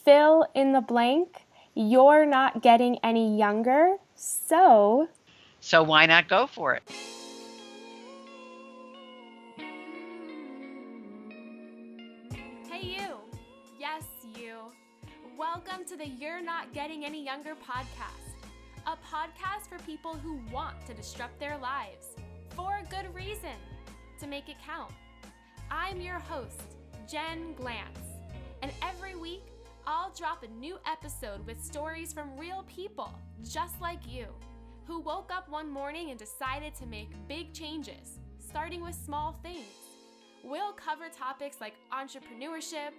fill in the blank. You're not getting any younger, so why not go for it? Hey you! Yes, you! Welcome to the You're Not Getting Any Younger podcast. A podcast for people who want to disrupt their lives for a good reason, to make it count. I'm your host, Jen Glantz, and every week I'll drop a new episode with stories from real people just like you, who woke up one morning and decided to make big changes, starting with small things. We'll cover topics like entrepreneurship,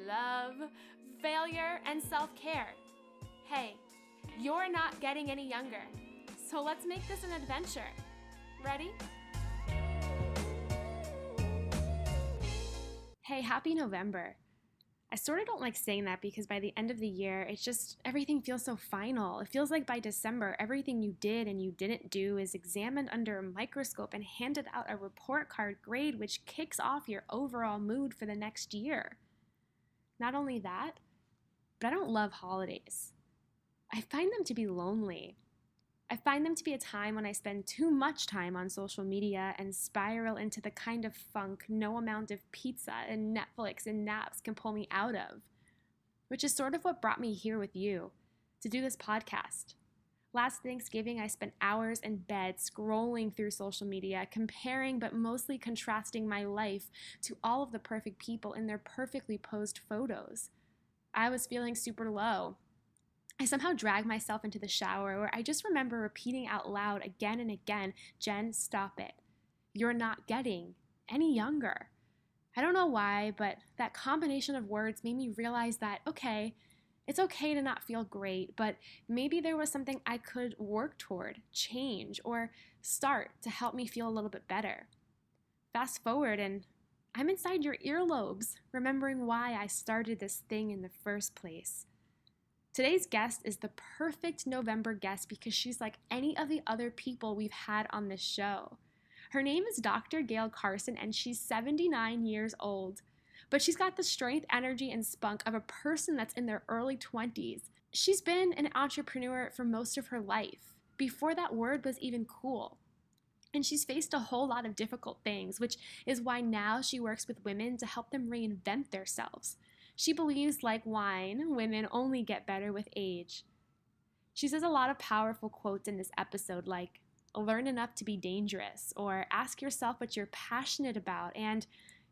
love, failure, and self-care. Hey, you're not getting any younger, so let's make this an adventure. Ready? Hey, happy November. I sort of don't like saying that because by the end of the year, it's just everything feels so final. It feels like by December, everything you did and you didn't do is examined under a microscope and handed out a report card grade, which kicks off your overall mood for the next year. Not only that, but I don't love holidays. I find them to be lonely. I find them to be a time when I spend too much time on social media and spiral into the kind of funk no amount of pizza and Netflix and naps can pull me out of, which is sort of what brought me here with you to do this podcast. Last Thanksgiving, I spent hours in bed scrolling through social media, comparing but mostly contrasting my life to all of the perfect people in their perfectly posed photos. I was feeling super low. I somehow dragged myself into the shower where I just remember repeating out loud again and again, Jen, stop it. You're not getting any younger. I don't know why, but that combination of words made me realize that, okay, it's okay to not feel great, but maybe there was something I could work toward, change, or start to help me feel a little bit better. Fast forward and I'm inside your earlobes, remembering why I started this thing in the first place. Today's guest is the perfect November guest because she's like any of the other people we've had on this show. Her name is Dr. Gayle Carson, and she's 79 years old. But she's got the strength, energy, and spunk of a person that's in their early 20s. She's been an entrepreneur for most of her life, before that word was even cool. And she's faced a whole lot of difficult things, which is why now she works with women to help them reinvent themselves. She believes, like wine, women only get better with age. She says a lot of powerful quotes in this episode like, learn enough to be dangerous, or ask yourself what you're passionate about, and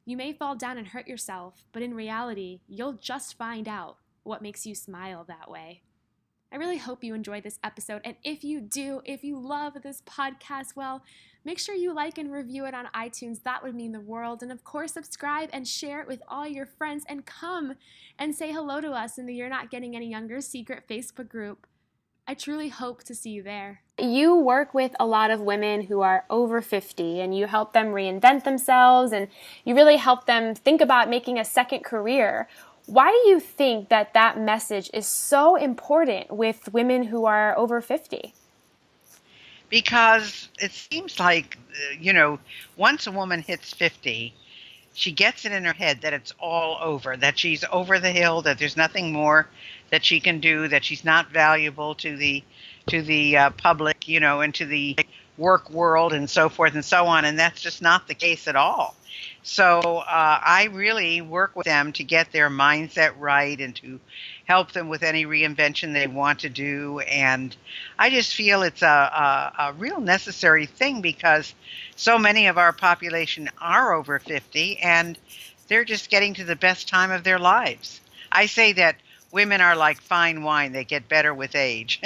you may fall down and hurt yourself, but in reality, you'll just find out what makes you smile that way. I really hope you enjoyed this episode, and if you do, if you love this podcast, well, make sure you like and review it on iTunes. That would mean the world. And of course, subscribe and share it with all your friends, and come and say hello to us in the You're Not Getting Any Younger secret Facebook group. I truly hope to see you there. You work with a lot of women who are over 50, and you help them reinvent themselves, and you really help them think about making a second career. Why do you think that that message is so important with women who are over 50? Because it seems like, once a woman hits 50, she gets it in her head that it's all over, that she's over the hill, that there's nothing more that she can do, that she's not valuable to the public, and to the work world and so forth and so on. And that's just not the case at all. So I really work with them to get their mindset right and to help them with any reinvention they want to do. And I just feel it's a real necessary thing because so many of our population are over 50 and they're just getting to the best time of their lives. I say that women are like fine wine. They get better with age.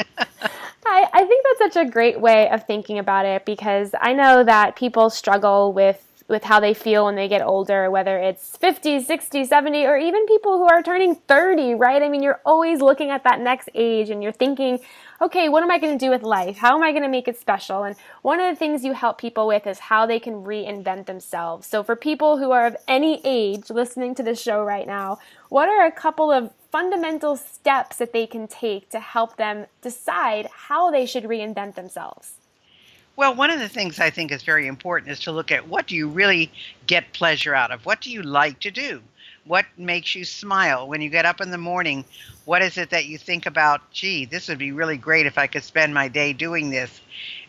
I think that's such a great way of thinking about it, because I know that people struggle with how they feel when they get older, whether it's 50, 60, 70, or even people who are turning 30, right? I mean, you're always looking at that next age and you're thinking, okay, what am I going to do with life? How am I going to make it special? And one of the things you help people with is how they can reinvent themselves. So for people who are of any age listening to this show right now, what are a couple of fundamental steps that they can take to help them decide how they should reinvent themselves? Well, one of the things I think is very important is to look at what do you really get pleasure out of? What do you like to do? What makes you smile? When you get up in the morning, what is it that you think about, gee, this would be really great if I could spend my day doing this?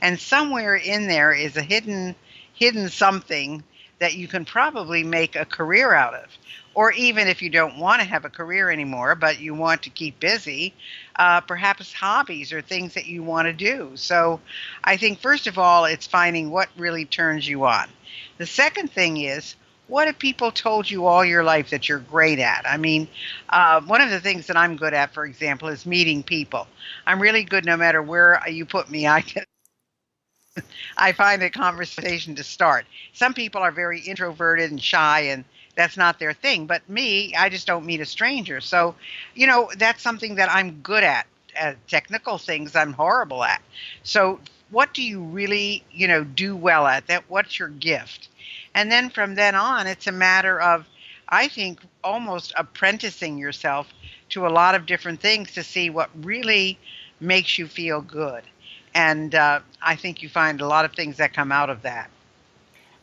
And somewhere in there is a hidden something that you can probably make a career out of. Or even if you don't want to have a career anymore, but you want to keep busy, perhaps hobbies or things that you want to do. So I think, first of all, it's finding what really turns you on. The second thing is, what have people told you all your life that you're great at? I mean, one of the things that I'm good at, for example, is meeting people. I'm really good no matter where you put me. I find a conversation to start. Some people are very introverted and shy, and that's not their thing. But me, I just don't meet a stranger. So, that's something that I'm good at. Technical things I'm horrible at. So what do you really, do well at? What's your gift? And then from then on, it's a matter of, I think, almost apprenticing yourself to a lot of different things to see what really makes you feel good. And I think you find a lot of things that come out of that.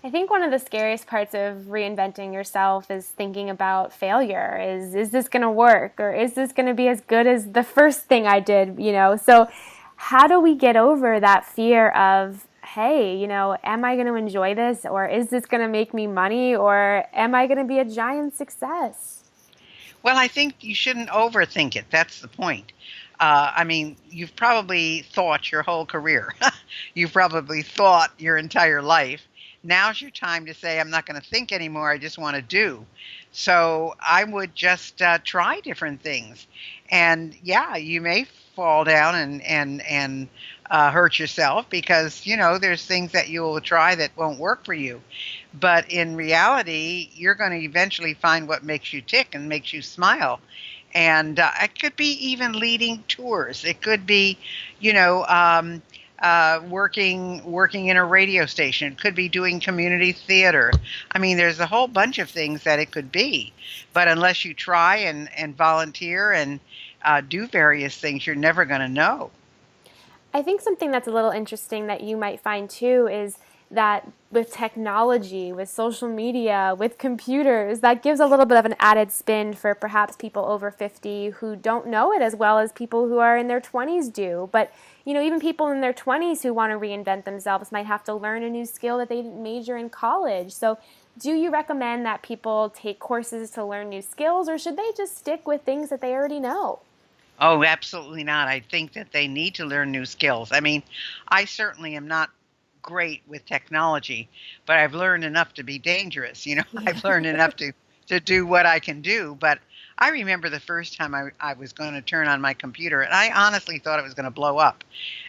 I think one of the scariest parts of reinventing yourself is thinking about failure. Is this going to work? Or is this going to be as good as the first thing I did? So how do we get over that fear of, hey, am I going to enjoy this? Or is this going to make me money? Or am I going to be a giant success? Well, I think you shouldn't overthink it. That's the point. You've probably thought your whole career. You've probably thought your entire life. Now's your time to say, I'm not going to think anymore. I just want to do. So I would just try different things. And yeah, you may fall down and hurt yourself because, there's things that you will try that won't work for you. But in reality, you're going to eventually find what makes you tick and makes you smile. And it could be even leading tours. It could be, working in a radio station. It could be doing community theater. I mean, there's a whole bunch of things that it could be. But unless you try and volunteer and do various things, you're never going to know. I think something that's a little interesting that you might find too is that with technology, with social media, with computers, that gives a little bit of an added spin for perhaps people over 50 who don't know it as well as people who are in their 20s do. But, even people in their 20s who want to reinvent themselves might have to learn a new skill that they didn't major in college. So do you recommend that people take courses to learn new skills, or should they just stick with things that they already know? Oh, absolutely not. I think that they need to learn new skills. I mean, I certainly am not great with technology, but I've learned enough to be dangerous. I've learned enough to do what I can do. But I remember the first time I was going to turn on my computer, and I honestly thought it was going to blow up.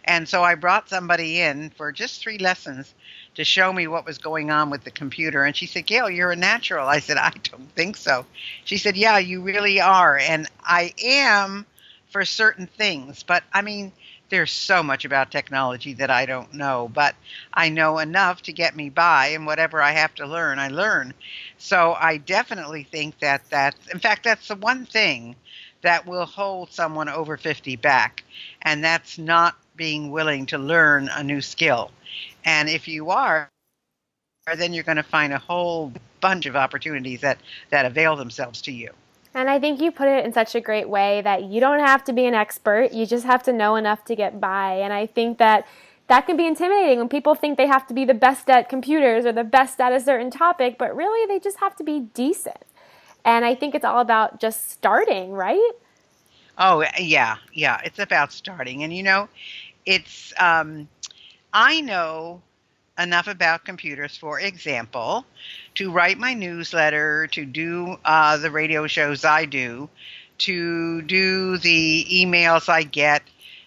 And so I brought somebody in for just 3 lessons to show me what was going on with the computer. And she said, Gayle, you're a natural. I said, I don't think so. She said, yeah, you really are. And I am for certain things. But I mean, there's so much about technology that I don't know, but I know enough to get me by, and whatever I have to learn, I learn. So I definitely think that in fact, that's the one thing that will hold someone over 50 back, and that's not being willing to learn a new skill. And if you are, then you're going to find a whole bunch of opportunities that avail themselves to you. And I think you put it in such a great way that you don't have to be an expert. You just have to know enough to get by. And I think that can be intimidating when people think they have to be the best at computers or the best at a certain topic, but really they just have to be decent. And I think it's all about just starting, right? Oh, yeah. It's about starting. And, it's, I know enough about computers, for example, to write my newsletter, to do the radio shows I do, to do the emails I get,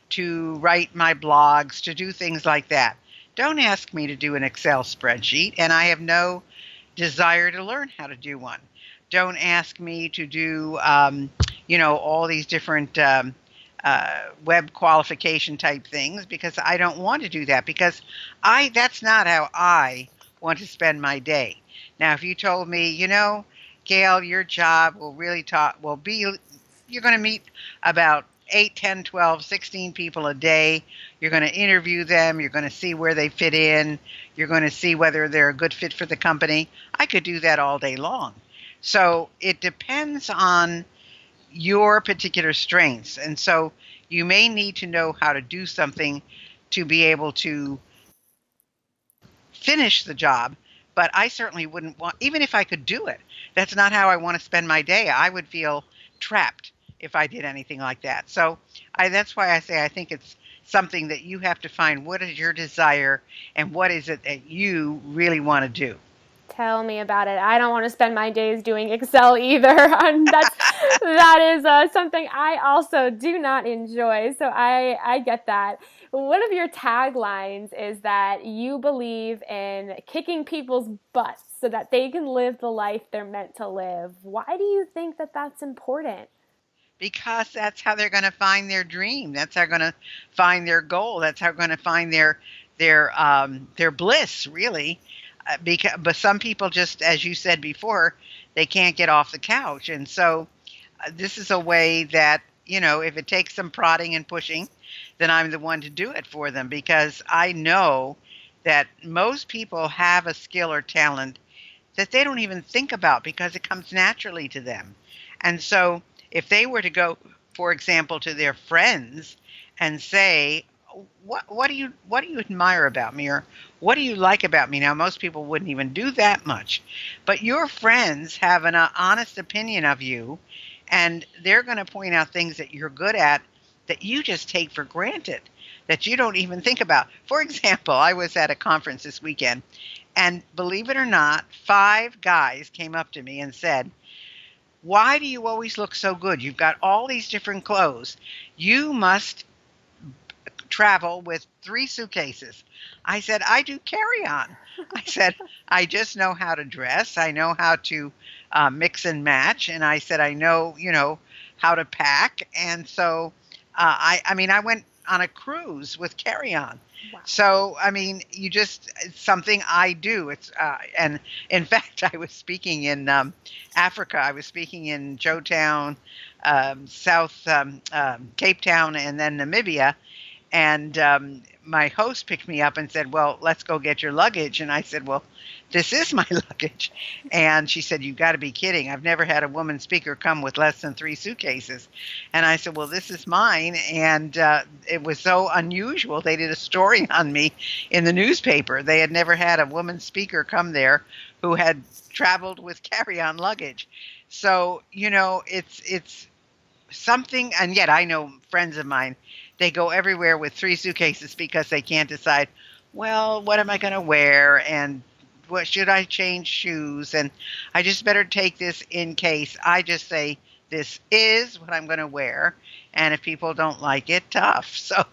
to write my blogs, to do things like that. Don't ask me to do an Excel spreadsheet, and I have no desire to learn how to do one. Don't ask me to do, all these different web qualification type things, because I don't want to do that, because that's not how I want to spend my day. Now, if you told me, Gayle, your job will really you're going to meet about 8, 10, 12, 16 people a day. You're going to interview them. You're going to see where they fit in. You're going to see whether they're a good fit for the company. I could do that all day long. So it depends on your particular strengths. And so you may need to know how to do something to be able to finish the job. But I certainly wouldn't want, even if I could do it, that's not how I want to spend my day. I would feel trapped if I did anything like that. So that's why I say I think it's something that you have to find what is your desire and what is it that you really want to do. Tell me about it. I don't want to spend my days doing Excel either. That is something I also do not enjoy. So I get that. One of your taglines is that you believe in kicking people's butts so that they can live the life they're meant to live. Why do you think that that's important? Because that's how they're going to find their dream. That's how they're going to find their goal. That's how they're going to find their bliss, really. But some people, just as you said before, they can't get off the couch, and so this is a way that, if it takes some prodding and pushing, then I'm the one to do it for them, because I know that most people have a skill or talent that they don't even think about because it comes naturally to them. And so if they were to go, for example, to their friends and say, what do you admire about me, or what do you like about me? Now, most people wouldn't even do that much, but your friends have an honest opinion of you, and they're going to point out things that you're good at that you just take for granted, that you don't even think about. For example, I was at a conference this weekend, and believe it or not, 5 guys came up to me and said, "Why do you always look so good? You've got all these different clothes. You must travel with 3 suitcases." I said, "I do carry on." I said, "I just know how to dress. I know how to mix and match." And I said, "I know, how to pack." And so I went on a cruise with carry on. Wow. So, it's something I do. And in fact, I was speaking in Africa. I was speaking in Joetown, South Cape Town, and then Namibia. And my host picked me up and said, "Well, let's go get your luggage." And I said, "Well, this is my luggage." And she said, "You've got to be kidding. I've never had a woman speaker come with less than 3 suitcases." And I said, "Well, this is mine." And it was so unusual. They did a story on me in the newspaper. They had never had a woman speaker come there who had traveled with carry-on luggage. So, it's something. And yet I know friends of mine, they go everywhere with 3 suitcases because they can't decide, well, what am I going to wear? And what should I change shoes? And I just better take this in case. I just say, this is what I'm going to wear. And if people don't like it, tough. So,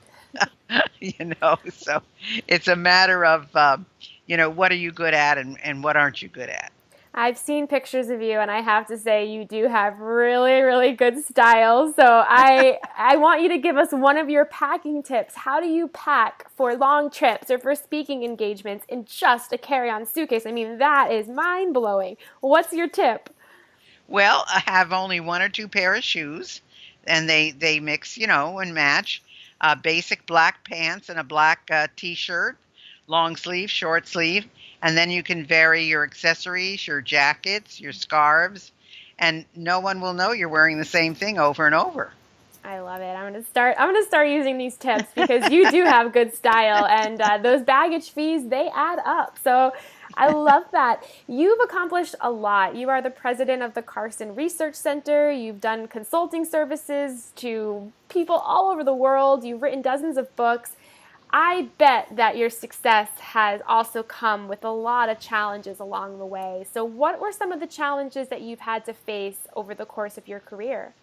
so it's a matter of, what are you good at and what aren't you good at? I've seen pictures of you, and I have to say you do have really, really good style. So I want you to give us one of your packing tips. How do you pack for long trips or for speaking engagements in just a carry-on suitcase? I mean, that is mind-blowing. What's your tip? Well, I have only 1 or 2 pair of shoes, and they mix, and match. Basic black pants and a black T-shirt, long sleeve, short sleeve. And then you can vary your accessories, your jackets, your scarves, and no one will know you're wearing the same thing over and over. I love it. I'm gonna start using these tips because you do have good style, and those baggage fees, they add up. So I love that. You've accomplished a lot. You are the president of the Carson Research Center. You've done consulting services to people all over the world. You've written dozens of books. I bet that your success has also come with a lot of challenges along the way. So what were some of the challenges that you've had to face over the course of your career?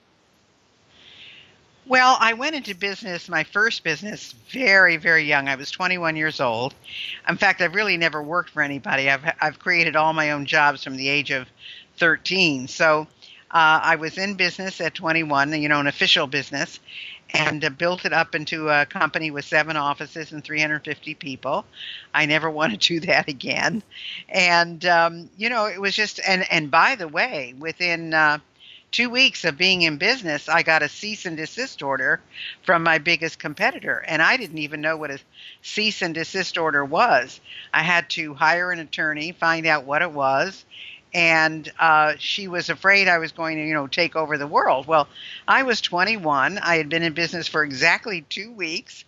Well, I went into business, my first business, very, very young. I was 21 years old. In fact, I've really never worked for anybody. I've created all my own jobs from the age of 13. So I was in business at 21, an official business, and built it up into a company with 7 offices and 350 people. I never want to do that again. And, it was just, and by the way, within 2 weeks of being in business, I got a cease and desist order from my biggest competitor. And I didn't even know what a cease and desist order was. I had to hire an attorney, find out what it was, and she was afraid I was going to, take over the world. Well, I was 21. I had been in business for exactly 2 weeks.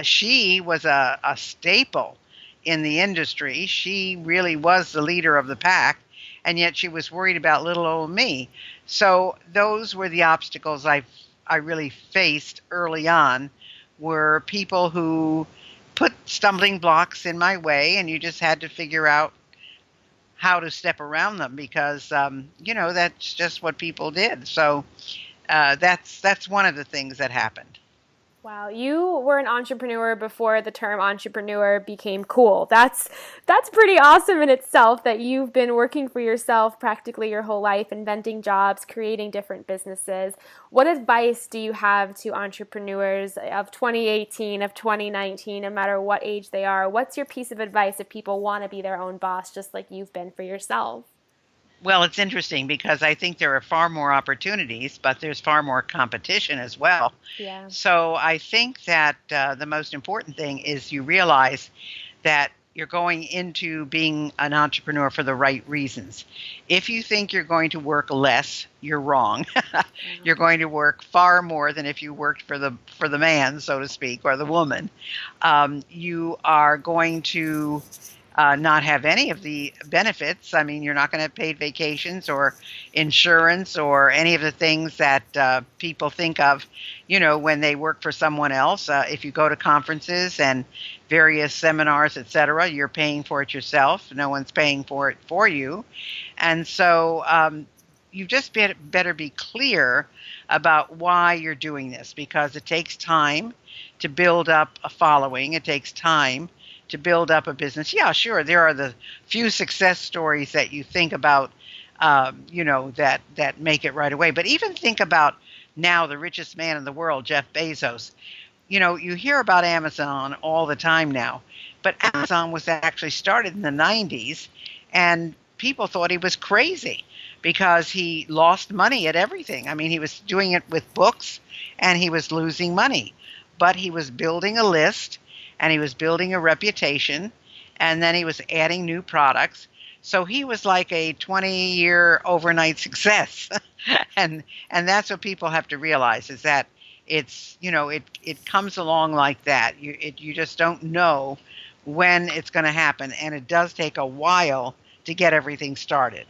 She was a staple in the industry. She really was the leader of the pack, and yet she was worried about little old me. So those were the obstacles I really faced early on, were people who put stumbling blocks in my way, and you just had to figure out how to step around them because, that's just what people did. So that's one of the things that happened. Wow, you were an entrepreneur before the term entrepreneur became cool. That's pretty awesome in itself that you've been working for yourself practically your whole life, inventing jobs, creating different businesses. What advice do you have to entrepreneurs of 2018, of 2019, no matter what age they are? What's your piece of advice if people want to be their own boss just like you've been for yourself? Well, it's interesting because I think there are far more opportunities, but there's far more competition as well. Yeah. So I think that the most important thing is you realize that you're going into being an entrepreneur for the right reasons. If you think you're going to work less, you're wrong. You're going to work far more than if you worked for the man, so to speak, or the woman. You are going to not have any of the benefits. I mean, you're not going to have paid vacations or insurance or any of the things that people think of, when they work for someone else. If you go to conferences and various seminars, etc., you're paying for it yourself. No one's paying for it for you. And so you just better be clear about why you're doing this, because it takes time to build up a following. It takes time to build up a business. Yeah, sure, there are the few success stories that you think about, that make it right away. But even think about now the richest man in the world, Jeff Bezos. You hear about Amazon all the time now, but Amazon was actually started in the 90s, and people thought he was crazy because he lost money at everything. I mean, he was doing it with books, and he was losing money. But he was building a list, and he was building a reputation, and then he was adding new products. So he was like a 20-year overnight success. and that's what people have to realize, is that it's, it comes along like that. You just don't know when it's going to happen, and it does take a while to get everything started.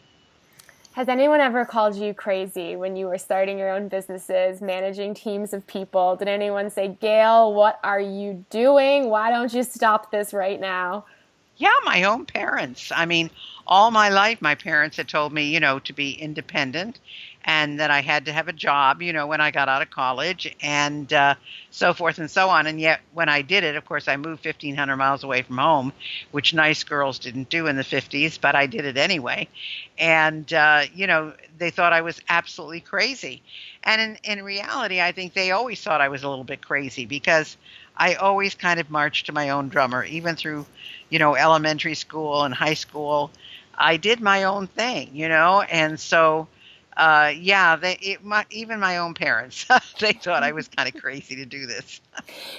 Has anyone ever called you crazy when you were starting your own businesses, managing teams of people? Did anyone say, Gayle, what are you doing? Why don't you stop this right now? Yeah, my own parents. I mean, all my life, my parents had told me, to be independent and that I had to have a job, when I got out of college and so forth and so on. And yet when I did it, of course, I moved 1,500 miles away from home, which nice girls didn't do in the 50s, but I did it anyway. And, they thought I was absolutely crazy. And in reality, I think they always thought I was a little bit crazy because I always kind of marched to my own drummer, even through, elementary school and high school. I did my own thing, and so even my own parents, they thought I was kind of crazy to do this.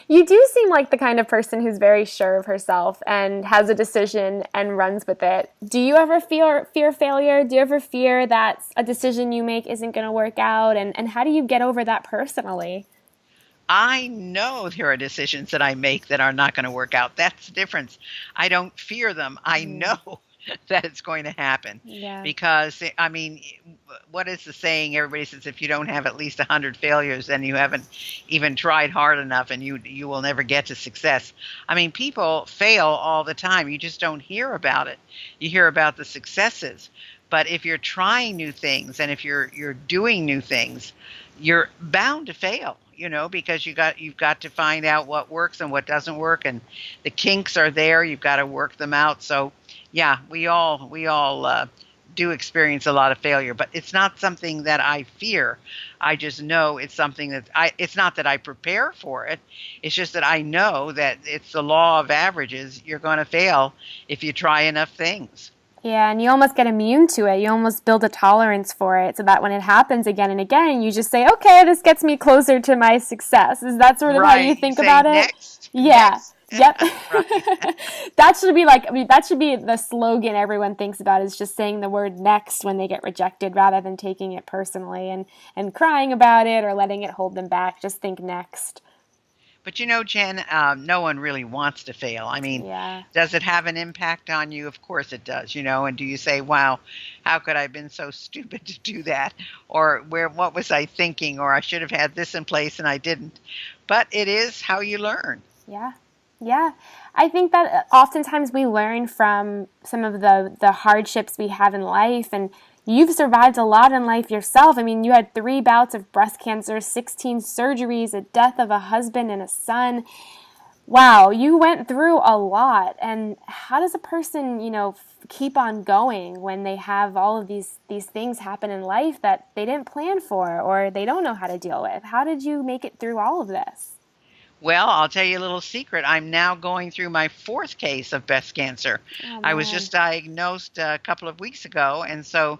You do seem like the kind of person who's very sure of herself and has a decision and runs with it. Do you ever fear failure? Do you ever fear that a decision you make isn't going to work out? And how do you get over that personally? I know there are decisions that I make that are not going to work out. That's the difference. I don't fear them. I know that it's going to happen. Yeah. Because, I mean, what is the saying? Everybody says if you don't have at least 100 failures, then you haven't even tried hard enough and you will never get to success. I mean, people fail all the time. You just don't hear about it. You hear about the successes. But if you're trying new things and if you're doing new things, you're bound to fail. Because you've got to find out what works and what doesn't work, and the kinks are there. You've got to work them out. So, yeah, we all do experience a lot of failure, but it's not something that I fear. I just know it's something that it's not that I prepare for it. It's just that I know that it's the law of averages. You're going to fail if you try enough things. Yeah, and you almost get immune to it. You almost build a tolerance for it so that when it happens again and again, you just say, okay, this gets me closer to my success. Is that sort of how you think about it? Next. Yeah. Next. Yep. Right. That should be like, I mean, that should be the slogan everyone thinks about, is just saying the word next when they get rejected rather than taking it personally and crying about it or letting it hold them back. Just think next. But Jen, no one really wants to fail. I mean, Yeah. does it have an impact on you? Of course it does, and do you say, wow, how could I have been so stupid to do that? Or what was I thinking? Or I should have had this in place and I didn't. But it is how you learn. Yeah. Yeah. I think that oftentimes we learn from some of the hardships we have in life, and you've survived a lot in life yourself. I mean, you had 3 bouts of breast cancer, 16 surgeries, a death of a husband and a son. Wow, you went through a lot. And how does a person, keep on going when they have all of these things happen in life that they didn't plan for or they don't know how to deal with? How did you make it through all of this? Well, I'll tell you a little secret. I'm now going through my 4th case of breast cancer. Oh I was man. just diagnosed a couple of weeks ago, and so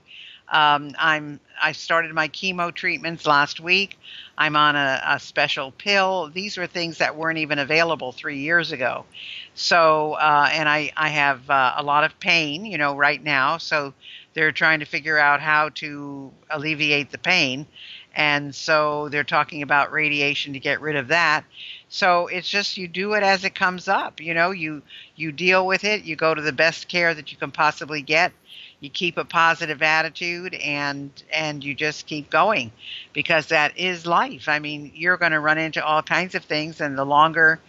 I started my chemo treatments last week. I'm on a special pill. These were things that weren't even available 3 years ago. So, and I have a lot of pain, right now. So they're trying to figure out how to alleviate the pain. And so they're talking about radiation to get rid of that. So it's just you do it as it comes up. You deal with it. You go to the best care that you can possibly get. You keep a positive attitude and you just keep going, because that is life. I mean, you're going to run into all kinds of things, and the longer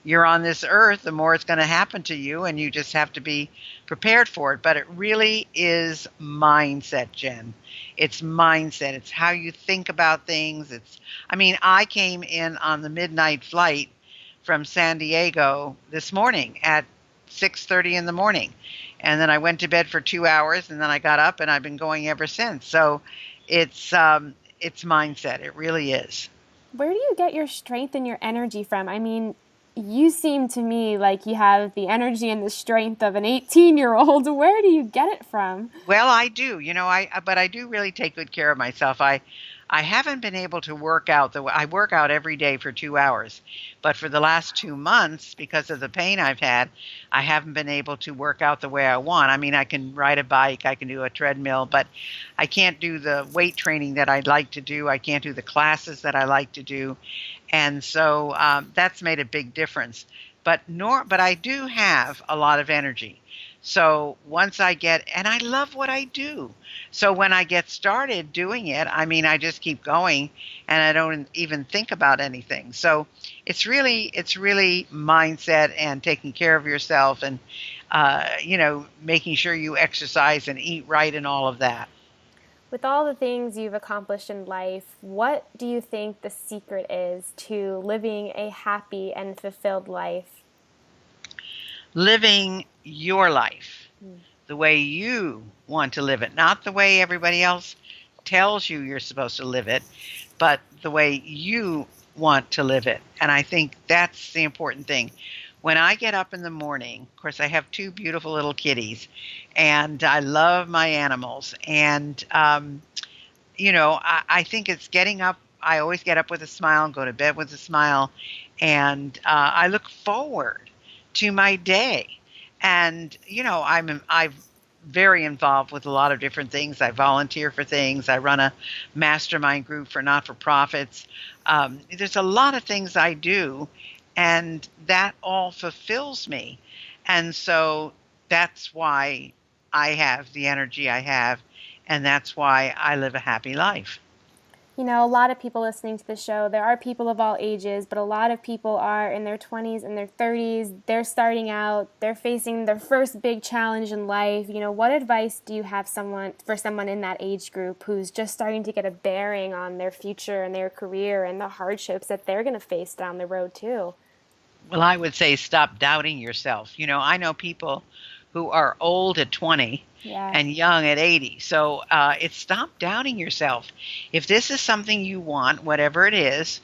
you're on this earth, the more it's going to happen to you, and you just have to be prepared for it. But it really is mindset, Jen. It's mindset. It's how you think about things. I came in on the midnight flight from San Diego this morning at 6:30 in the morning. And then I went to bed for 2 hours, and then I got up, and I've been going ever since. So it's mindset. It really is. Where do you get your strength and your energy from? I mean, you seem to me like you have the energy and the strength of an 18-year-old. Where do you get it from? Well, I do. But I do really take good care of myself. I haven't been able to work out I work out every day for 2 hours, but for the last 2 months, because of the pain I've had, I haven't been able to work out the way I want. I mean, I can ride a bike, I can do a treadmill, but I can't do the weight training that I'd like to do. I can't do the classes that I like to do. And so that's made a big difference. But I do have a lot of energy. So and I love what I do. So when I get started doing it, I just keep going, and I don't even think about anything. So it's really mindset and taking care of yourself, and making sure you exercise and eat right and all of that. With all the things you've accomplished in life, what do you think the secret is to living a happy and fulfilled life? Living your life the way you want to live it, not the way everybody else tells you you're supposed to live it, but the way you want to live it. And I think that's the important thing. When I get up in the morning, of course, I have 2 beautiful little kitties, and I love my animals. And, I think it's getting up. I always get up with a smile and go to bed with a smile. And I look forward to my day. And, I'm very involved with a lot of different things. I volunteer for things. I run a mastermind group for not-for-profits. There's a lot of things I do, and that all fulfills me. And so that's why I have the energy I have, and that's why I live a happy life. A lot of people listening to the show, there are people of all ages, but a lot of people are in their 20s and their 30s. They're starting out, they're facing their first big challenge in life. What advice do you have for someone in that age group who's just starting to get a bearing on their future and their career and the hardships that they're going to face down the road too? Well, I would say stop doubting yourself. I know people who are old at 20 Yeah. and young at 80. So it's stop doubting yourself. If this is something you want, whatever it is,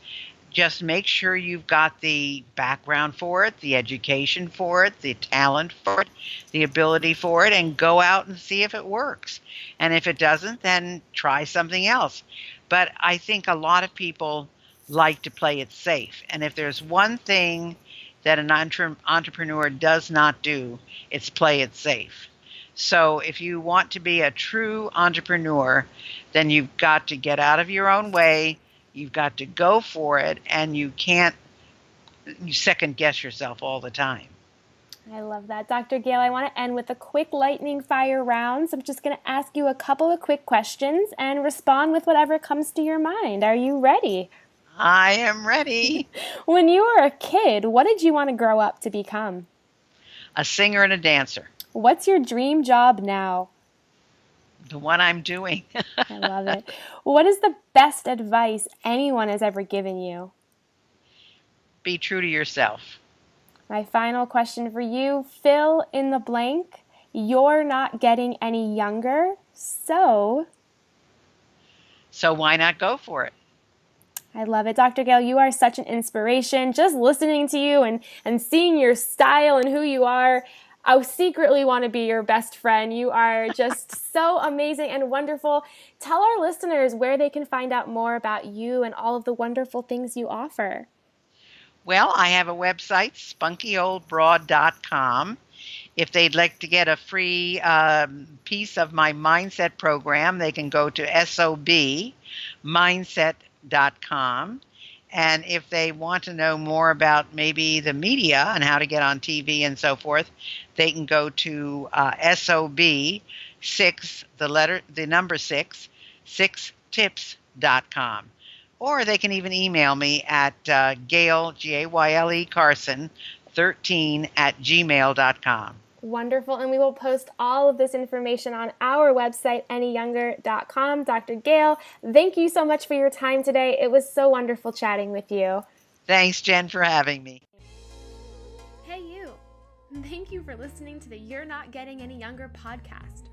just make sure you've got the background for it, the education for it, the talent for it, the ability for it, and go out and see if it works. And if it doesn't, then try something else. But I think a lot of people like to play it safe. And if there's one thing that an entrepreneur does not do. It's play it safe. So if you want to be a true entrepreneur, then you've got to get out of your own way. You've got to go for it, and you can't second guess yourself all the time. I love that. Dr. Gayle, I want to end with a quick lightning fire round. So I'm just going to ask you a couple of quick questions and respond with whatever comes to your mind. Are you ready? I am ready. When you were a kid, what did you want to grow up to become? A singer and a dancer. What's your dream job now? The one I'm doing. I love it. What is the best advice anyone has ever given you? Be true to yourself. My final question for you, fill in the blank. You're not getting any younger, so why not go for it? I love it. Dr. Gayle, you are such an inspiration. Just listening to you and seeing your style and who you are, I secretly want to be your best friend. You are just so amazing and wonderful. Tell our listeners where they can find out more about you and all of the wonderful things you offer. Well, I have a website, spunkyoldbroad.com. If they'd like to get a free piece of my mindset program, they can go to sobmindset.com. And if they want to know more about maybe the media and how to get on TV and so forth, they can go to SOB6, the number 6, 6tips.com. Or they can even email me at Gayle, Gayle Carson, 13 at gmail.com. Wonderful. And we will post all of this information on our website, anyyounger.com. Dr. Gayle, thank you so much for your time today. It was so wonderful chatting with you. Thanks, Jen, for having me. Hey, you. Thank you for listening to the You're Not Getting Any Younger podcast.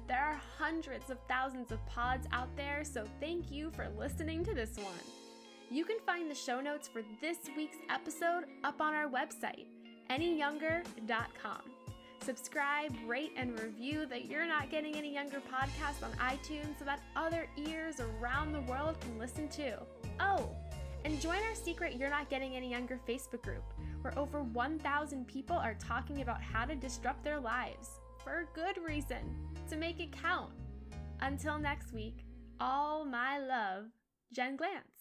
There are hundreds of thousands of pods out there, so thank you for listening to this one. You can find the show notes for this week's episode up on our website, anyyounger.com. Subscribe, rate, and review the You're Not Getting Any Younger podcast on iTunes so that other ears around the world can listen too. Oh, and join our secret You're Not Getting Any Younger Facebook group, where over 1,000 people are talking about how to disrupt their lives, for a good reason, to make it count. Until next week, all my love, Jen Glantz.